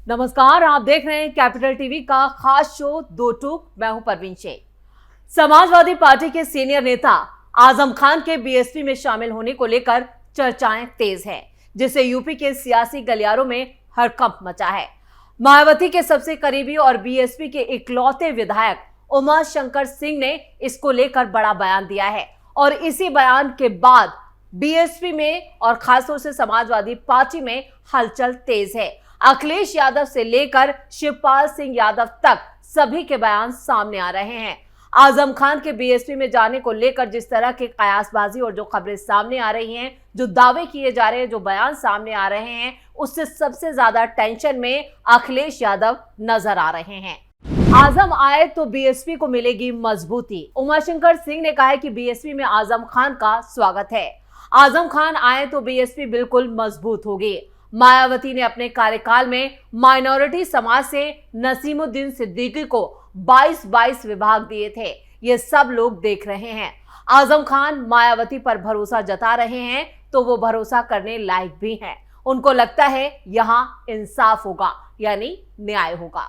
नमस्कार, आप देख रहे हैं कैपिटल टीवी का खास शो दो टूक। मैं हूं परवीन शेख। समाजवादी पार्टी के सीनियर नेता आजम खान के बीएसपी में शामिल होने को लेकर चर्चाएं तेज हैं, जिससे यूपी के सियासी गलियारों में हड़कंप मचा है। मायावती के सबसे करीबी और बीएसपी के इकलौते विधायक उमाशंकर सिंह ने इसको लेकर बड़ा बयान दिया है और इसी बयान के बाद बीएसपी में और खासतौर से समाजवादी पार्टी में हलचल तेज है। अखिलेश यादव से लेकर शिवपाल सिंह यादव तक सभी के बयान सामने आ रहे हैं। आजम खान के बीएसपी में जाने को लेकर जिस तरह के कयासबाजी और जो खबरें सामने आ रही हैं, जो दावे किए जा रहे हैं, जो बयान सामने आ रहे हैं, उससे सबसे ज्यादा टेंशन में अखिलेश यादव नजर आ रहे हैं। आजम आए तो बीएसपी को मिलेगी मजबूती। उमाशंकर सिंह ने कहा है कि बीएसपी में आजम खान का स्वागत है। आजम खान आए तो बीएसपी बिल्कुल मजबूत होगी। मायावती ने अपने कार्यकाल में माइनॉरिटी समाज से नसीमुद्दीन सिद्दीकी को 22 विभाग दिए थे। ये सब लोग देख रहे हैं। आजम खान मायावती पर भरोसा जता रहे हैं तो वो भरोसा करने लायक भी हैं। उनको लगता है यहाँ इंसाफ होगा, यानी न्याय होगा।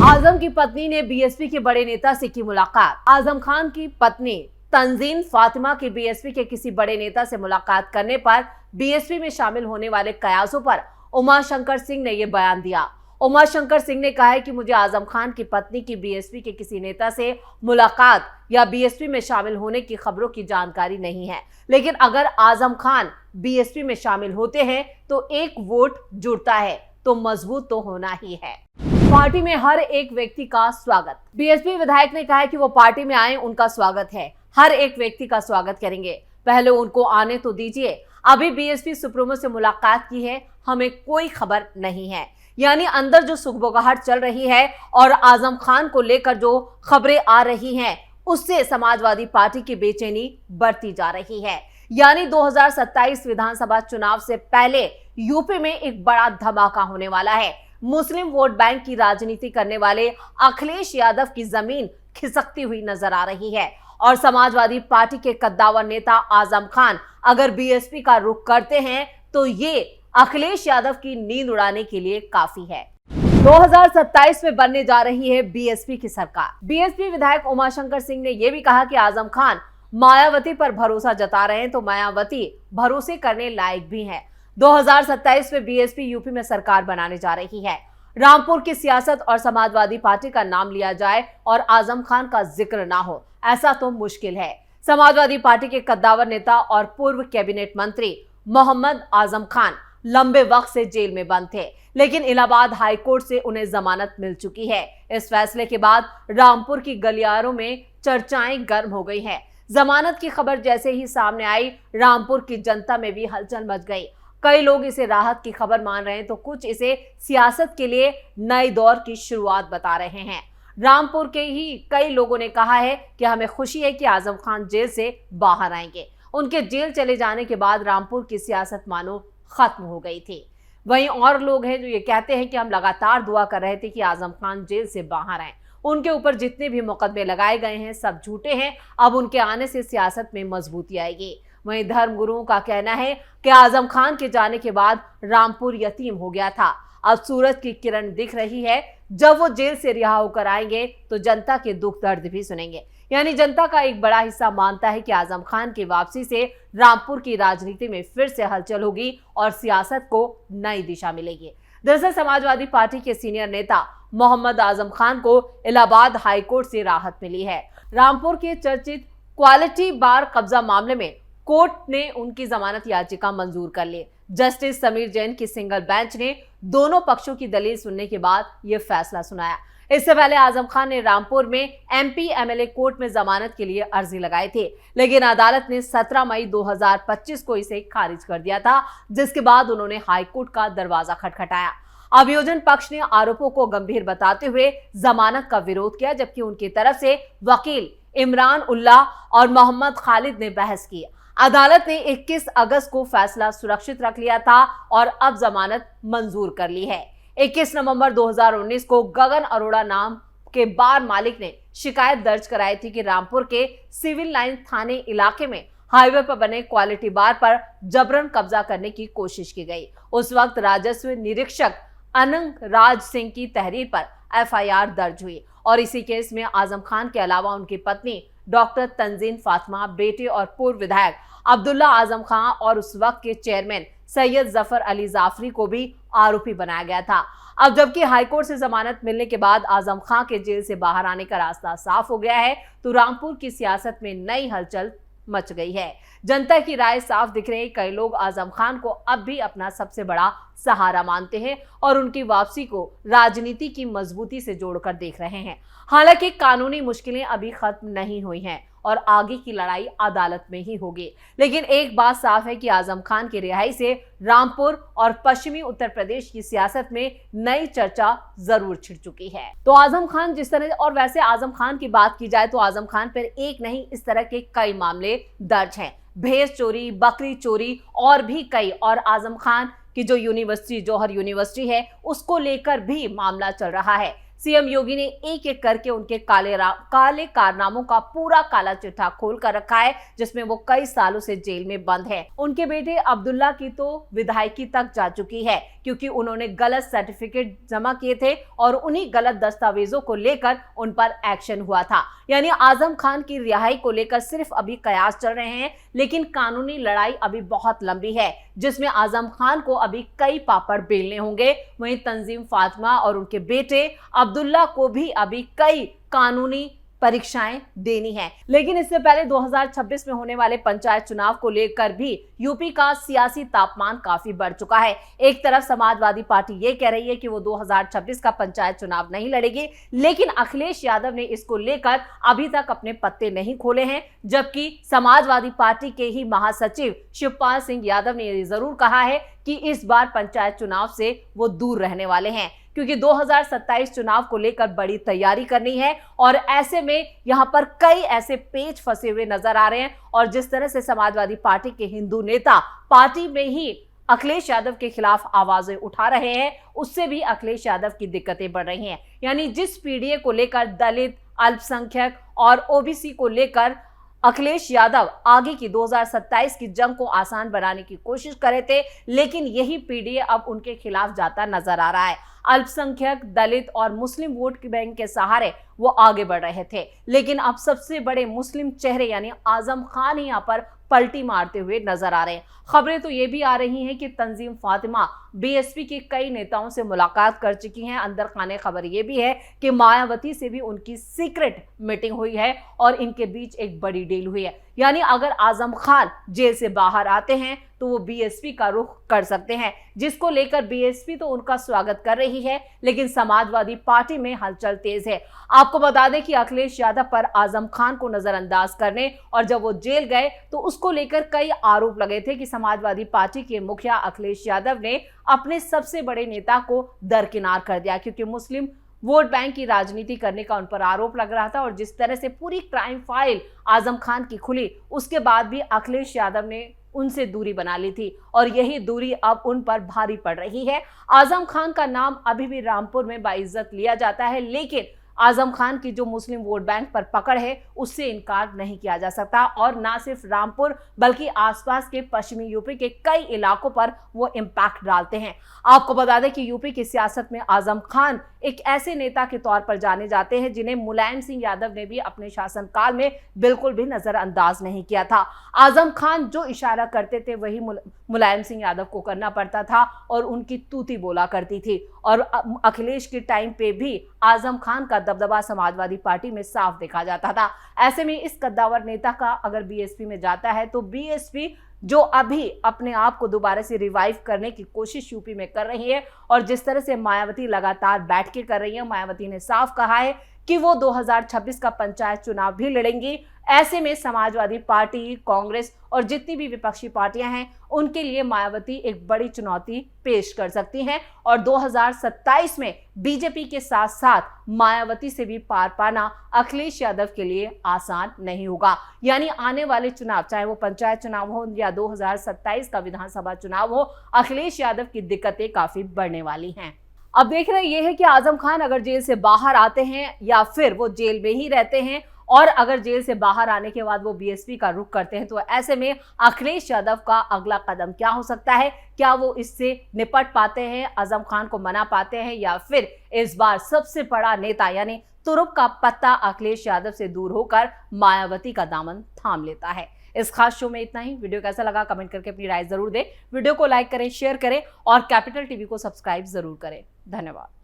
आजम की पत्नी ने बीएसपी के बड़े नेता से की मुलाकात। आजम खान की पत्नी तंजीन फातिमा की बीएसपी के किसी बड़े नेता से मुलाकात करने पर बीएसपी में शामिल होने वाले कयासों पर उमाशंकर सिंह ने यह बयान दिया। उमाशंकर सिंह ने कहा है कि मुझे आजम खान की पत्नी की बीएसपी के किसी नेता से मुलाकात या बीएसपी में शामिल होने की खबरों की जानकारी नहीं है, लेकिन अगर आजम खान बीएसपी में शामिल होते हैं तो एक वोट जुड़ता है तो मजबूत तो होना ही है। पार्टी में हर एक व्यक्ति का स्वागत। बीएसपी विधायक ने कहा है कि वो पार्टी में आए, उनका स्वागत है। हर एक व्यक्ति का स्वागत करेंगे, पहले उनको आने तो दीजिए। अभी बीएसपी सुप्रीमो से मुलाकात की है, हमें कोई खबर नहीं है। यानी अंदर जो सुगबुगाहट चल रही है और आजम खान को लेकर जो खबरें आ रही हैं, उससे समाजवादी पार्टी की बेचैनी बढ़ती जा रही है। यानी 2027 विधानसभा चुनाव से पहले यूपी में एक बड़ा धमाका होने वाला है। मुस्लिम वोट बैंक की राजनीति करने वाले अखिलेश यादव की जमीन खिसकती हुई नजर आ रही है और समाजवादी पार्टी के कद्दावर नेता आजम खान अगर बीएसपी का रुख करते हैं तो ये अखिलेश यादव की नींद उड़ाने के लिए काफी है। 2027 में बनने जा रही है बीएसपी की सरकार। बीएसपी विधायक उमाशंकर सिंह ने यह भी कहा कि आजम खान मायावती पर भरोसा जता रहे हैं तो मायावती भरोसे करने लायक भी हैं। 2027 में बीएसपी यूपी में सरकार बनाने जा रही है। रामपुर की सियासत और समाजवादी पार्टी का नाम लिया जाए और आजम खान का जिक्र ना हो, ऐसा तो मुश्किल है। समाजवादी पार्टी के कद्दावर नेता और पूर्व कैबिनेट मंत्री मोहम्मद आजम खान लंबे वक्त से जेल में बंद थे, लेकिन इलाहाबाद हाई कोर्ट से उन्हें जमानत मिल चुकी है। इस फैसले के बाद रामपुर की गलियारों में चर्चाएं गर्म हो गई हैं। जमानत की खबर जैसे ही सामने आई, रामपुर की जनता में भी हलचल मच गई। कई लोग इसे राहत की खबर मान रहे हैं तो कुछ इसे सियासत के लिए नए दौर की शुरुआत बता रहे हैं। रामपुर के ही कई लोगों ने कहा है कि हमें खुशी है कि आजम खान जेल से बाहर आएंगे। उनके जेल चले जाने के बाद रामपुर की सियासत मानो खत्म हो गई थी। वहीं और लोग हैं जो ये कहते हैं कि हम लगातार दुआ कर रहे थे कि आजम खान जेल से बाहर आए। उनके ऊपर जितने भी मुकदमे लगाए गए हैं सब झूठे हैं। अब उनके आने से सियासत में मजबूती आएगी। वहीं धर्म गुरुओं का कहना है कि आजम खान के जाने के बाद रामपुर यतीम हो गया था। अब सूरज की किरण दिख रही है। जब वो जेल से रिहा होकर आएंगे तो जनता के दुख दर्द भी सुनेंगे। यानी जनता का एक बड़ा हिस्सा मानता है कि आजम खान की वापसी से रामपुर की राजनीति में फिर से हलचल होगी और सियासत को नई दिशा मिलेगी। दरअसल समाजवादी पार्टी के सीनियर नेता मोहम्मद आजम खान को इलाहाबाद हाईकोर्ट से राहत मिली है। रामपुर के चर्चित क्वालिटी बार कब्जा मामले में कोर्ट ने उनकी जमानत याचिका मंजूर कर ली। जस्टिस समीर जैन की सिंगल बेंच ने दोनों पक्षों की दलील सुनने के बाद यह फैसला सुनाया। इससे पहले आजम खान ने रामपुर में एमपी एमएलए कोर्ट में जमानत के लिए अर्जी लगाई थी, लेकिन अदालत ने 17 मई 2025 को इसे खारिज कर दिया था, जिसके बाद उन्होंने हाईकोर्ट का दरवाजा खटखटाया। अभियोजन पक्ष ने आरोपों को गंभीर बताते हुए जमानत का विरोध किया, जबकि उनकी तरफ से वकील इमरान उल्लाह और मोहम्मद खालिद ने बहस की। अदालत ने 21 अगस्त को फैसला सुरक्षित रख लिया था और अब जमानत मंजूर कर ली है। 21 नवंबर 2019 को गगन अरोड़ा नाम के बार मालिक ने शिकायत दर्ज कराई थी कि रामपुर के सिविल लाइन थाने इलाके में हाईवे पर बने क्वालिटी बार पर जबरन कब्जा करने की कोशिश की गई। उस वक्त राजस्व निरीक्षक अनंग राज सिंह की तहरीर पर एफआईआर दर्ज हुई और इसी केस में आजम खान के अलावा उनकी पत्नी डॉक्टर तंजीम फातिमा, बेटे और पूर्व विधायक अब्दुल्ला आजम खान और उस वक्त के चेयरमैन सैयद जफर अली जाफरी को भी आरोपी बनाया गया था। अब जबकि हाईकोर्ट से जमानत मिलने के बाद आजम खान के जेल से बाहर आने का रास्ता साफ हो गया है, तो रामपुर की सियासत में नई हलचल मच गई है। जनता की राय साफ दिख रही है। कई लोग आजम खान को अब भी अपना सबसे बड़ा सहारा मानते हैं और उनकी वापसी को राजनीति की मजबूती से जोड़कर देख रहे हैं। हालांकि कानूनी मुश्किलें अभी खत्म नहीं हुई हैं और आगे की लड़ाई अदालत में ही होगी। लेकिन एक बात साफ है कि आजम खान की रिहाई से रामपुर और पश्चिमी उत्तर प्रदेश की सियासत में नई चर्चा जरूर छिड़ चुकी है। तो आजम खान जिस तरह, और वैसे आजम खान की बात की जाए तो आजम खान पर एक नहीं इस तरह के कई मामले दर्ज हैं। भैंस चोरी, बकरी चोरी और भी कई, और आजम खान की जो यूनिवर्सिटी, जौहर यूनिवर्सिटी है, उसको लेकर भी मामला चल रहा है। सीएम योगी ने एक एक करके उनके काले कारनामों का पूरा काला चिट्ठा खोल कर रखा है, जिसमें वो कई सालों से जेल में बंद है। उनके बेटे अब्दुल्ला की तो विधायकी तक जा चुकी है, क्योंकि उन्होंने गलत सर्टिफिकेट जमा किए थे और उन्हीं गलत दस्तावेजों को लेकर उन पर एक्शन हुआ था। यानी आजम खान की रिहाई को लेकर सिर्फ अभी कयास चल रहे हैं, लेकिन कानूनी लड़ाई अभी बहुत लंबी है, जिसमें आजम खान को अभी कई पापड़ बेलने होंगे। वहीं तंजीम फातिमा और उनके बेटे अब्दुल्ला को भी अभी कई कानूनी परीक्षाएं देनी है। लेकिन इससे पहले 2026 में होने वाले पंचायत चुनाव को लेकर भी यूपी का सियासी तापमान काफी बढ़ चुका है। एक तरफ समाजवादी पार्टी ये कह रही है कि वो 2026 का पंचायत चुनाव नहीं लड़ेगी, लेकिन अखिलेश यादव ने इसको लेकर अभी तक अपने पत्ते नहीं खोले हैं। जबकि समाजवादी पार्टी के ही महासचिव शिवपाल सिंह यादव ने ये जरूर कहा है कि इस बार पंचायत चुनाव से वो दूर रहने वाले हैं, क्योंकि 2027 चुनाव को लेकर बड़ी तैयारी करनी है और ऐसे में यहां पर कई ऐसे पेच फंसे हुए नजर आ रहे हैं। और जिस तरह से समाजवादी पार्टी के हिंदू नेता पार्टी में ही अखिलेश यादव के खिलाफ आवाजें उठा रहे हैं, उससे भी अखिलेश यादव की दिक्कतें बढ़ रही हैं। यानी जिस पीडीए को लेकर दलित, अल्पसंख्यक और ओबीसी को लेकर अखिलेश यादव आगे की 2027 की जंग को आसान बनाने की कोशिश कर रहे थे, लेकिन यही पीडीए अब उनके खिलाफ जाता नजर आ रहा है। अल्पसंख्यक, दलित और मुस्लिम वोट बैंक के सहारे वो आगे बढ़ रहे थे, लेकिन अब सबसे बड़े मुस्लिम चेहरे यानी आजम खान ही यहाँ पर पलटी मारते हुए नजर आ रहे हैं। खबरें तो ये भी आ रही हैं कि तंजीम फातिमा बीएसपी के कई नेताओं से मुलाकात कर चुकी हैं। अंदर खाने खबर ये भी है कि मायावती से भी उनकी सीक्रेट मीटिंग हुई है और इनके बीच एक बड़ी डील हुई है। यानी अगर आजम खान जेल से बाहर आते हैं तो वो बीएसपी का रुख कर सकते हैं, जिसको लेकर बीएसपी तो उनका स्वागत कर रही है, लेकिन समाजवादी पार्टी में हलचल तेज है। आपको बता दें कि अखिलेश यादव पर आजम खान को नजरअंदाज करने और जब वो जेल गए तो उसको लेकर कई आरोप लगे थे कि समाजवादी पार्टी के मुखिया अखिलेश यादव ने अपने सबसे बड़े नेता को दरकिनार कर दिया, क्योंकि मुस्लिम वोट बैंक की राजनीति करने का उन पर आरोप लग रहा था। और जिस तरह से पूरी क्राइम फाइल आजम खान की खुली, उसके बाद भी अखिलेश यादव ने उनसे दूरी बना ली थी और यही दूरी अब उन पर भारी पड़ रही है। आजम खान का नाम अभी भी रामपुर में बाइज्जत लिया जाता है, लेकिन आजम खान की जो मुस्लिम वोट बैंक पर पकड़ है उससे इनकार नहीं किया जा सकता। और ना सिर्फ रामपुर बल्कि आसपास के पश्चिमी यूपी के कई इलाकों पर वो इम्पैक्ट डालते हैं। आपको बता दें कि यूपी की सियासत में आजम खान एक ऐसे नेता के तौर पर जाने जाते हैं जिन्हें मुलायम सिंह यादव ने भी अपने शासनकाल में बिल्कुल भी नजरअंदाज नहीं किया था। आजम खान जो इशारा करते थे वही मुलायम सिंह यादव को करना पड़ता था और उनकी तूती बोला करती थी। और अखिलेश के टाइम पे भी आजम खान का दबदबा समाजवादी पार्टी में साफ देखा जाता था। ऐसे में इस कद्दावर नेता का अगर बीएसपी में जाता है तो बीएसपी जो अभी अपने आप को दोबारा से रिवाइव करने की कोशिश यूपी में कर रही है और जिस तरह से मायावती लगातार बैठ के कर रही है, मायावती ने साफ कहा है कि वो 2026 का पंचायत चुनाव भी लड़ेंगी। ऐसे में समाजवादी पार्टी, कांग्रेस और जितनी भी विपक्षी पार्टियां हैं उनके लिए मायावती एक बड़ी चुनौती पेश कर सकती हैं और 2027 में बीजेपी के साथ साथ मायावती से भी पार पाना अखिलेश यादव के लिए आसान नहीं होगा। यानी आने वाले चुनाव, चाहे वो पंचायत चुनाव हो या 2027 का विधानसभा चुनाव हो, अखिलेश यादव की दिक्कतें काफी बढ़ने वाली हैं। अब देख रहे ये है कि आजम खान अगर जेल से बाहर आते हैं या फिर वो जेल में ही रहते हैं और अगर जेल से बाहर आने के बाद वो बीएसपी का रुख करते हैं तो ऐसे में अखिलेश यादव का अगला कदम क्या हो सकता है? क्या वो इससे निपट पाते हैं, आजम खान को मना पाते हैं, या फिर इस बार सबसे बड़ा नेता यानी तुरुप का पत्ता अखिलेश यादव से दूर होकर मायावती का दामन थाम लेता है? इस खास शो में इतना ही। वीडियो कैसा लगा कमेंट करके अपनी राय जरूर दें। वीडियो को लाइक करें, शेयर करें और कैपिटल टीवी को सब्सक्राइब जरूर करें। धन्यवाद।